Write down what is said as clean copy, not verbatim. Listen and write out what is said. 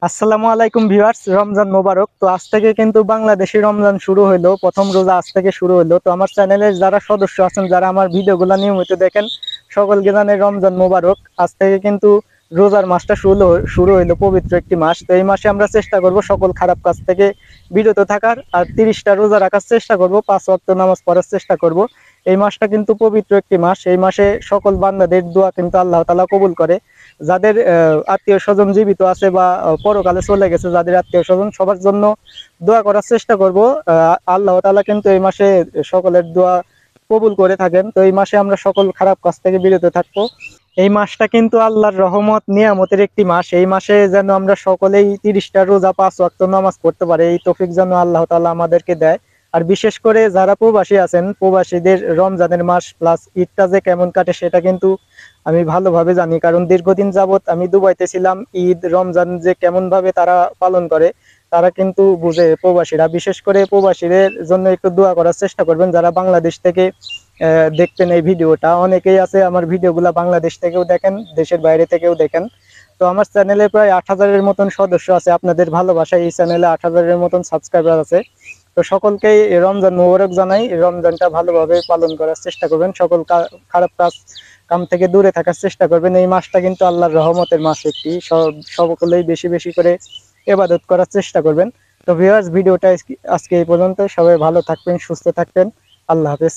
আসসালামু আলাইকুম ভিউয়ার্স, রমজান মোবারক। তো আজ থেকে কিন্তু বাংলাদেশে রমজান শুরু হইলো, প্রথম রোজা আজ থেকে শুরু হইলো। তো আমার চ্যানেলের যারা সদস্য আছেন, যারা আমার ভিডিওগুলো নিয়মিত দেখেন, সকলকে জানাই রমজান মোবারক। আজ থেকে কিন্তু রোজার মাসটা শুরু হইলো, পবিত্র একটি মাস। তো এই মাসে আমরা চেষ্টা করব সকল খারাপ কাজ থেকে বিরত থাকার, আর 30টা রোজা রাখার চেষ্টা করব, 5 ওয়াক্ত নামাজ পড়ার চেষ্টা করব। এই মাসটা কিন্তু পবিত্র একটি মাস। এই মাসে সকল বান্দাদের দোয়া কিন্তু আল্লাহ তাআলা কবুল করে। যাদের আত্মীয় স্বজন জীবিত আছে বা পরকালে চলে গেছে, যাদের আত্মীয় স্বজন, সবার জন্য দোয়া করার চেষ্টা করব। আল্লাহ তাআলা কিন্তু এই মাসে সকলের দোয়া কবুল করে থাকেন। তো এই মাসে আমরা সকল খারাপ কাজ থেকে বিরত থাকবো। এই মাসটা কিন্তু আল্লাহর রহমত নিয়ামতের একটি মাস। এই মাসে যেন আমরা সকলেই 30টা রোজা, 5 ওয়াক্ত নামাজ পড়তে পারি, এই তৌফিক যেন আল্লাহ তাআলা আমাদেরকে দেয়। আর বিশেষ করে যারা প্রবাসী আছেন, প্রবাসীদের রমজানের মাস প্লাস ঈদটা যে কেমন কাটে সেটা কিন্তু আমি ভালোভাবে জানি, কারণ দীর্ঘদিন যাবত আমি দুবাইতে ছিলাম। ঈদ রমজান যে কেমন ভাবে তারা পালন করে তারা কিন্তু বুঝে, প্রবাসীরা। বিশেষ করে প্রবাসীদের জন্য একটু দোয়া করার চেষ্টা করবেন, যারা বাংলাদেশ থেকে দেখতেন এই ভিডিওটা। অনেকেই আছে আমার ভিডিওগুলা বাংলাদেশ থেকেও দেখেন, দেশের বাইরে থেকেও দেখেন। তো আমার চ্যানেলে প্রায় 8,000-এর মতন সদস্য আছে। আপনাদের ভালোবাসায় এই চ্যানেলে 8,000-এর মতন সাবস্ক্রাইবার আছে। তো সকলকেই রমজান মোবারক জানাই। রমজানটা ভালোভাবে পালন করার চেষ্টা করবেন, সকল খারাপ কাম থেকে দূরে থাকার চেষ্টা করবেন। এই মাসটা কিন্তু আল্লাহর রহমতের মাস একটি, সকলেই বেশি বেশি করে ইবাদত করার চেষ্টা করবেন। তো ভিউয়ার্স, ভিডিওটা আজকে এই পর্যন্ত। সবাই ভালো থাকবেন, সুস্থ থাকবেন। আল্লাহ হাফেজ।